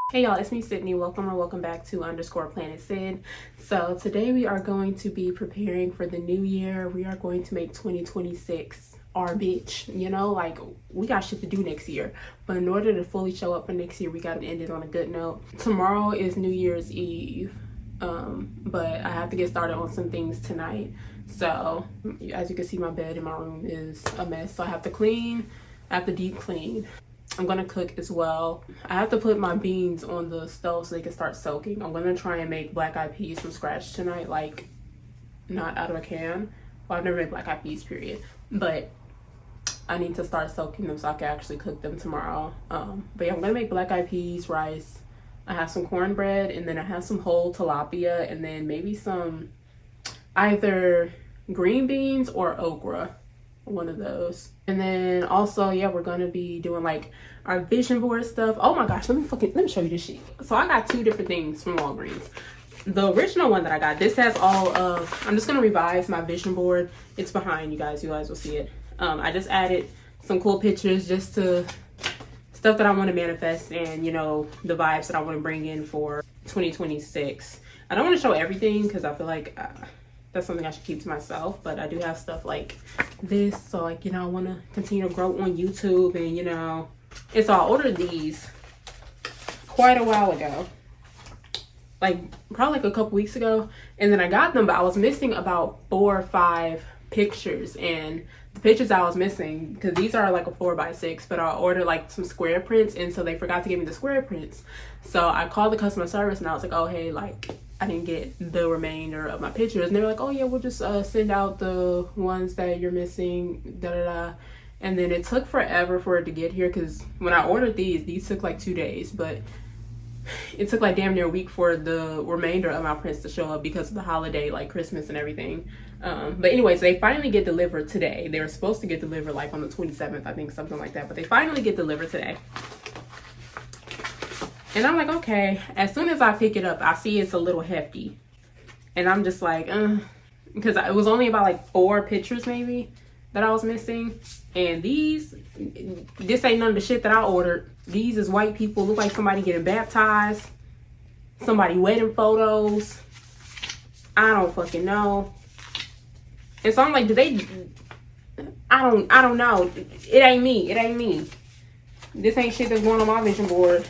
Hey y'all, it's me Sydney. Welcome back to _PlanetSyd. So today we are going to be preparing for the new year. We are going to make 2026 our bitch. You know, like we got shit to do next year. But in order to fully show up for next year, we got to end it on a good note. Tomorrow is New Year's Eve. But I have to get started on some things tonight. So as you can see, my bed in my room is a mess. So I have to clean. I have to deep clean. I'm gonna cook as well. I have to put my beans on the stove so they can start soaking. I'm gonna try and make black eyed peas from scratch tonight, like not out of a can. Well, I've never made black eyed peas, period. But I need to start soaking them so I can actually cook them tomorrow. But yeah, I'm gonna make black eyed peas, rice. I have some cornbread, and then I have some whole tilapia, and then maybe some either green beans or okra. One of those. And then also, yeah, we're gonna be doing like our vision board stuff. Oh my gosh, let me show you this shit. So I got two different things from Walgreens. The original one that I got, this has all of, I'm just gonna revise my vision board. It's behind you guys will see it. I just added some cool pictures just to stuff that I want to manifest, and you know, the vibes that I want to bring in for 2026. I don't want to show everything because I feel like that's something I should keep to myself, but I do have stuff like this, so like, you know, I want to continue to grow on YouTube, and you know, and so I ordered these quite a while ago, like probably like a couple weeks ago, and then I got them, but I was missing about 4 or 5 pictures, and the pictures I was missing, because these are like a 4x6, but I ordered like some square prints, and so they forgot to give me the square prints. So I called the customer service and I was like, oh hey, like I didn't get the remainder of my pictures, and they were like, oh yeah, we'll just send out the ones that you're missing, da da da. And then it took forever for it to get here, because when I ordered these took like 2 days, but it took like damn near a week for the remainder of my prints to show up because of the holiday, like Christmas and everything. But anyways, they finally get delivered today. They were supposed to get delivered like on the 27th, I think, something like that, but they finally get delivered today. And I'm like, okay. As soon as I pick it up, I see it's a little hefty, and I'm just like, because it was only about like 4 pictures maybe that I was missing. And this ain't none of the shit that I ordered. These is white people, look like somebody getting baptized, somebody wedding photos. I don't fucking know. And so I'm like, I don't know. It ain't me. This ain't shit that's going on my vision board.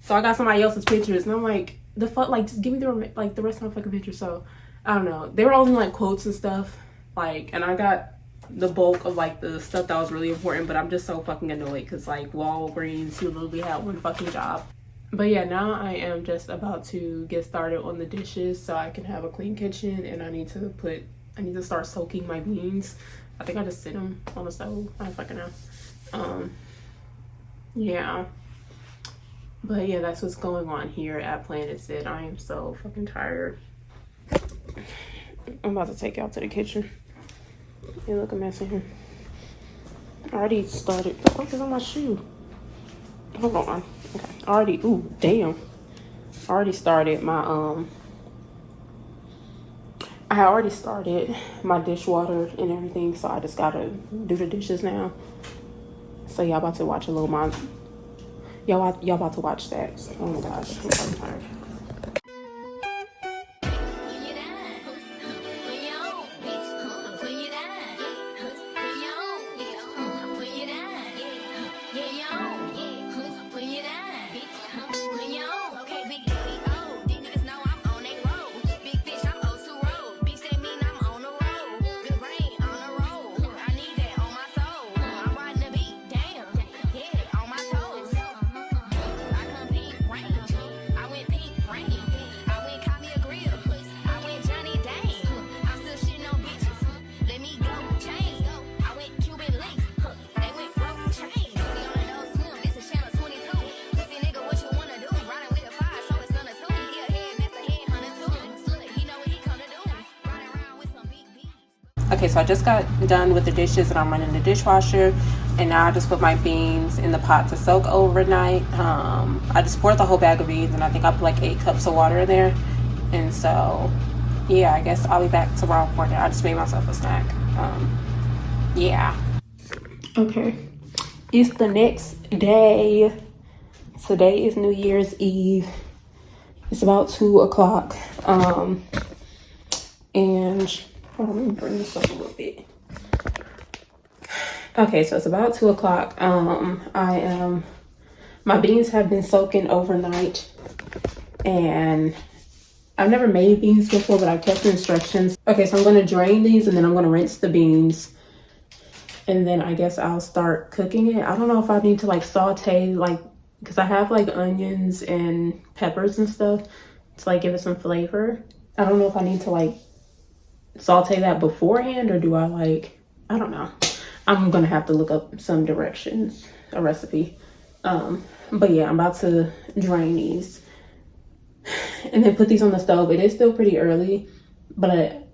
So I got somebody else's pictures, and I'm like, the fuck, like, just give me the rest of my fucking pictures. So I don't know. They were only like quotes and stuff, like, and I got the bulk of like the stuff that was really important, but I'm just so fucking annoyed because like Walgreens, you literally had one fucking job. But yeah, now I am just about to get started on the dishes so I can have a clean kitchen, and I need to start soaking my beans. I think I just sit them on the stove. I don't fucking know. Yeah. But yeah, that's what's going on here at PlanetSyd. I am so fucking tired. I'm about to take y'all to the kitchen. You look a mess in here. I already started. The fuck is on my shoe? Hold on. Okay. Ooh, damn. I already started my, I had already started my dishwater and everything, so I just gotta do the dishes now. So y'all about to watch a little y'all about to watch that. Oh my gosh, I'm so tired. Okay, so I just got done with the dishes and I'm running the dishwasher, and now I just put my beans in the pot to soak overnight. I just poured the whole bag of beans, and I think I put like 8 cups of water in there. And so yeah, I guess I'll be back tomorrow morning. I just made myself a snack. Yeah. Okay, it's the next day. Today is New Year's Eve. It's about 2 o'clock. And hold on, let me bring this up a little bit. Okay, so it's about 2 o'clock. My beans have been soaking overnight, and I've never made beans before, but I kept the instructions. Okay, so I'm going to drain these, and then I'm going to rinse the beans, and then I guess I'll start cooking it. I don't know if I need to like saute, like, because I have like onions and peppers and stuff to like give it some flavor. I don't know if I need to like saute that beforehand, or do I like, I don't know. I'm gonna have to look up some directions, a recipe. But yeah, I'm about to drain these and then put these on the stove. It is still pretty early, but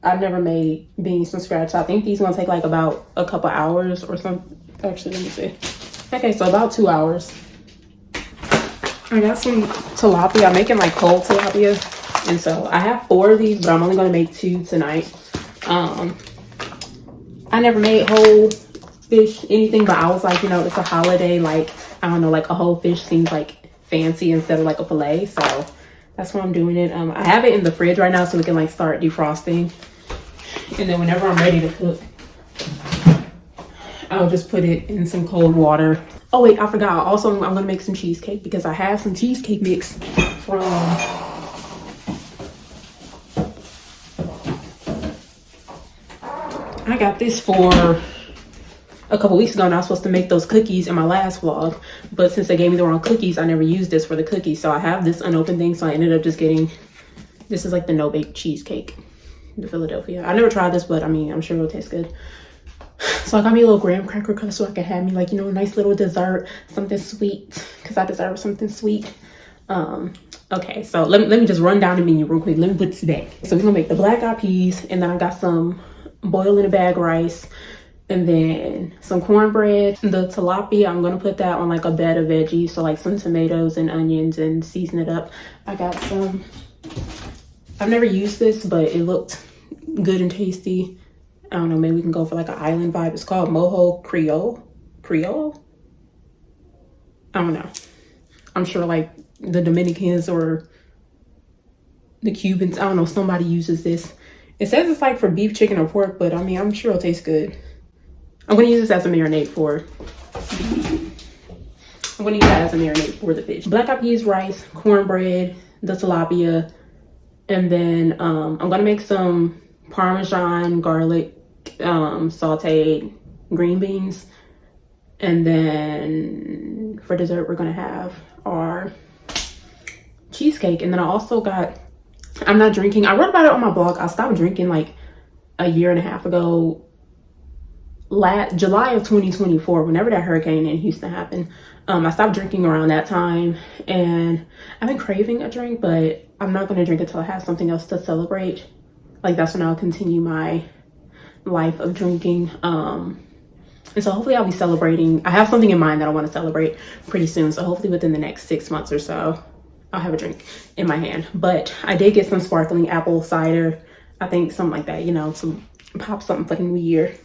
I've never made beans from scratch. So I think these gonna take like about a couple hours or something. Actually, let me see. Okay, so about 2 hours. I got some tilapia. I'm making like cold tilapia, and so I have 4 of these, but I'm only gonna make 2 tonight. I never made whole fish anything, but I was like, you know, it's a holiday, like, I don't know, like a whole fish seems like fancy instead of like a fillet, so that's why I'm doing it. I have it in the fridge right now so we can like start defrosting, and then whenever I'm ready to cook, I'll just put it in some cold water. Oh wait, I forgot. Also, I'm gonna make some cheesecake because I have some cheesecake mix from I got this for a couple weeks ago, and I was supposed to make those cookies in my last vlog, but since they gave me the wrong cookies, I never used this for the cookies. So I have this unopened thing, so I ended up just getting, this is like the no-bake cheesecake, the Philadelphia. I never tried this, but I mean, I'm sure it'll taste good. So I got me a little graham cracker cup so I can have me like, you know, a nice little dessert, something sweet, because I deserve something sweet. Okay, so let me just run down the menu real quick. Let me put this back. So we're gonna make the black eyed peas, and then I got some boil in a bag rice, and then some cornbread. The tilapia, I'm gonna put that on like a bed of veggies, so like some tomatoes and onions, and season it up. I got some, I've never used this, but it looked good and tasty. I don't know, maybe we can go for like an island vibe. It's called Mojo Creole. I don't know. I'm sure like the Dominicans or the Cubans, I don't know, somebody uses this. It says it's like for beef, chicken, or pork, but I mean, I'm sure it'll taste good. I'm gonna use this as a marinade for the fish. Black eyed peas, rice, cornbread, the tilapia, and then I'm gonna make some Parmesan garlic sauteed green beans, and then for dessert we're gonna have our cheesecake. And then I also got, I'm not drinking, I wrote about it on my blog. I stopped drinking like a year and a half ago, July of 2024, whenever that hurricane in Houston happened. I stopped drinking around that time, and I've been craving a drink, but I'm not going to drink until I have something else to celebrate. Like that's when I'll continue my life of drinking. And so hopefully I'll be celebrating. I have something in mind that I want to celebrate pretty soon, so hopefully within the next 6 months or so I'll have a drink in my hand. But I did get some sparkling apple cider, I think something like that, you know, to pop something for the new year.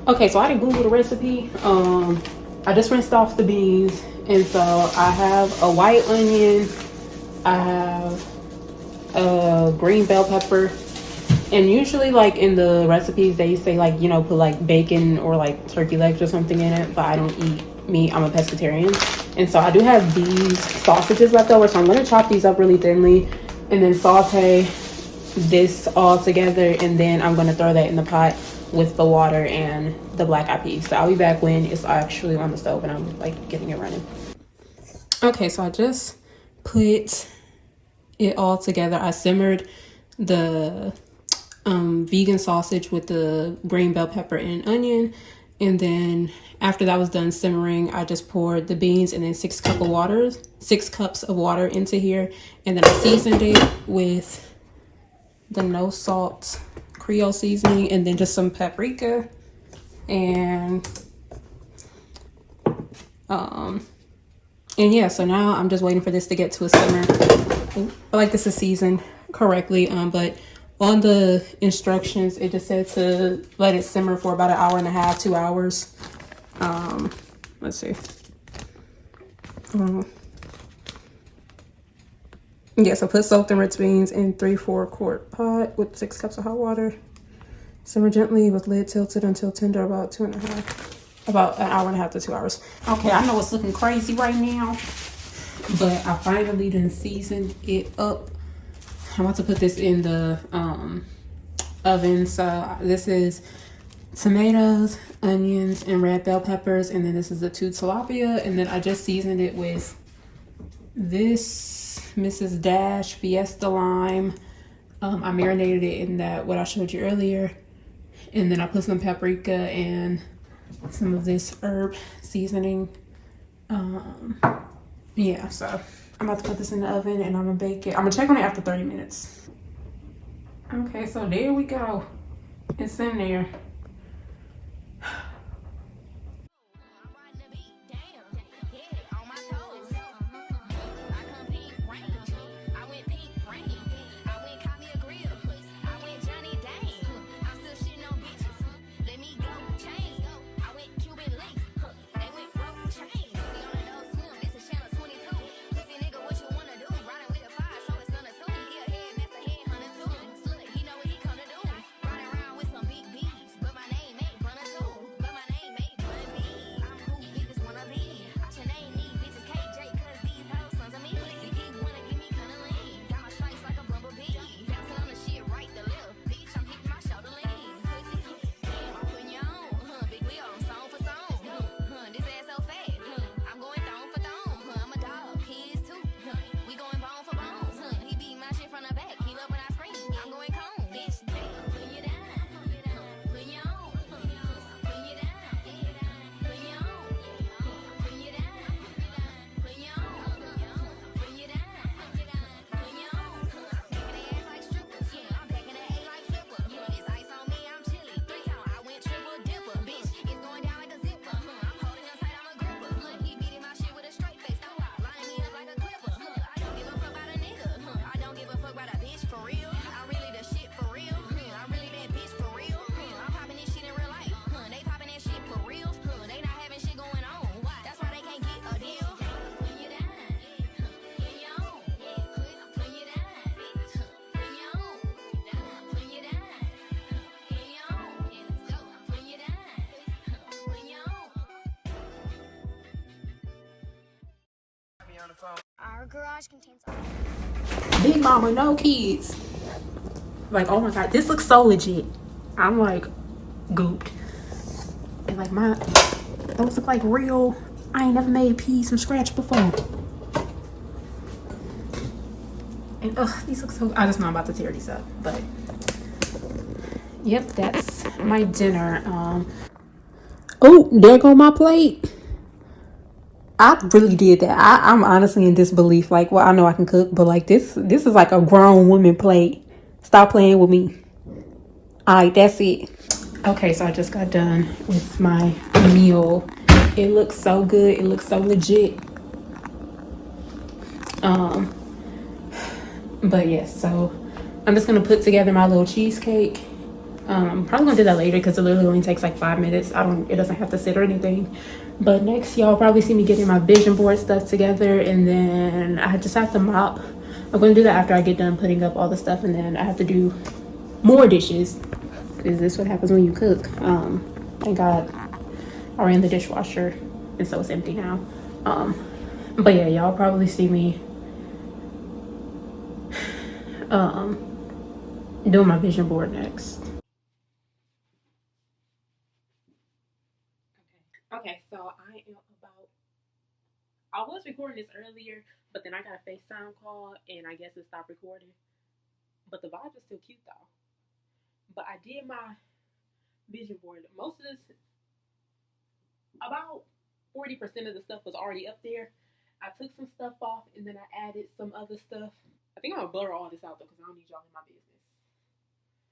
Okay, so I didn't Google the recipe. I just rinsed off the beans, and so I have a white onion, I have a green bell pepper, and usually like in the recipes they say like, you know, put like bacon or like turkey legs or something in it, but I don't eat meat, I'm a pescatarian. And so I do have these sausages left over, so I'm gonna chop these up really thinly and then saute this all together, and then I'm gonna throw that in the pot with the water and the black eyed peas. So I'll be back when it's actually on the stove and I'm like getting it running. Okay, so I just put it all together. I simmered the vegan sausage with the green bell pepper and onion, and then after that was done simmering, I just poured the beans and then 6 cups of water into here, and then I seasoned it with the no salt Creole seasoning, and then just some paprika, and yeah, so now I'm just waiting for this to get to a simmer. I like this is seasoned correctly, but on the instructions it just said to let it simmer for about 1.5 hours, 2 hours. Let's see. Yeah, so put soaked and rinsed beans in 3/4 quart pot with 6 cups of hot water. Simmer gently with lid tilted until tender, about about an hour and a half to 2 hours. Okay, I know it's looking crazy right now, but I finally done seasoned it up. I'm about to put this in the oven. So this is tomatoes, onions, and red bell peppers, and then this is the 2 tilapia, and then I just seasoned it with this Mrs. Dash Fiesta lime. I marinated it in that what I showed you earlier, and then I put some paprika and some of this herb seasoning. Yeah, so I'm about to put this in the oven and I'm gonna bake it. I'm gonna check on it after 30 minutes. Okay, so there we go. It's in there. Our garage contains Big Mama, no kids. Like, oh my god, this looks so legit. I'm like gooped. And like those look like real. I ain't never made peas from scratch before. And these look so. I just know I'm about to tear these up, but yep, that's my dinner. Oh, there go my plate. I really did that. I'm honestly in disbelief. Like, well, I know I can cook, but like this is like a grown woman plate. Stop playing with me. All right, that's it. Okay, so I just got done with my meal. It looks so good. It looks so legit. But yes, so I'm just gonna put together my little cheesecake. I'm probably gonna do that later because it literally only takes like 5 minutes. It doesn't have to sit or anything. But next, y'all probably see me getting my vision board stuff together, and then I just have to mop. I'm gonna do that after I get done putting up all the stuff, and then I have to do more dishes. Is this what happens when you cook? Thank God I ran the dishwasher, and so it's empty now. But yeah, y'all probably see me doing my vision board next. Okay, so I was recording this earlier, but then I got a FaceTime call and I guess it stopped recording. But the vibe is still cute though. But I did my vision board. Most of this, about 40% of the stuff was already up there. I took some stuff off and then I added some other stuff. I think I'm gonna blur all this out though because I don't need y'all in my business.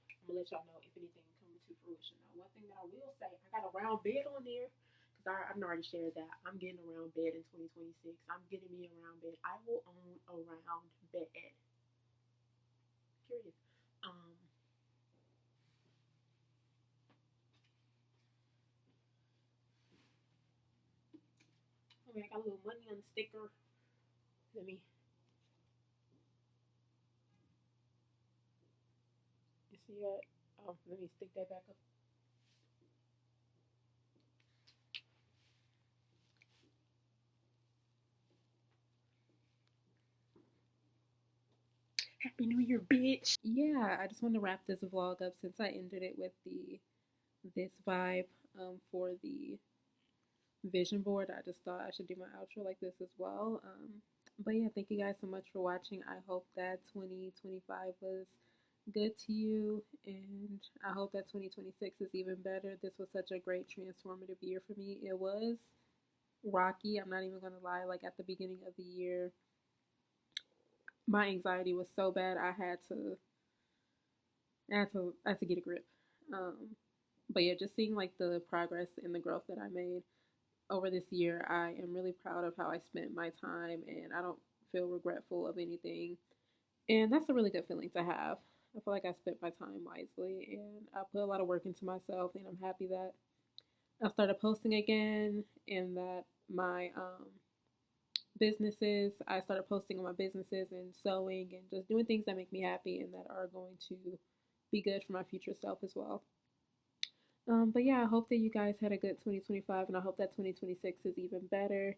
I'm gonna let y'all know if anything comes to fruition. Now, one thing that I will say, I got a round bed on there because I've already shared that. I'm getting a round bed in 2026. I'm getting me a round bed. I will own a round bed. Period. Okay, I got a little money on the sticker Let me. You see that? Oh, let me stick that back up. Happy New Year, bitch. Yeah, I just want to wrap this vlog up since I ended it with this vibe for the vision board. I just thought I should do my outro like this as well. But yeah, thank you guys so much for watching. I hope that 2025 was good to you, and I hope that 2026 is even better. This was such a great transformative year for me. It was rocky, I'm not even gonna lie. Like at the beginning of the year, my anxiety was so bad I had to get a grip. But yeah, just seeing like the progress and the growth that I made over this year, I am really proud of how I spent my time, and I don't feel regretful of anything. And that's a really good feeling to have. I feel like I spent my time wisely, and I put a lot of work into myself, and I'm happy that I started posting again, and that my I started posting on my businesses and sewing and just doing things that make me happy and that are going to be good for my future self as well. But yeah, I hope that you guys had a good 2025, and I hope that 2026 is even better.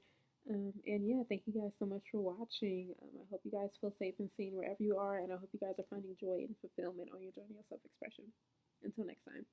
And yeah, thank you guys so much for watching. I hope you guys feel safe and seen wherever you are, and I hope you guys are finding joy and fulfillment on your journey of self expression. Until next time.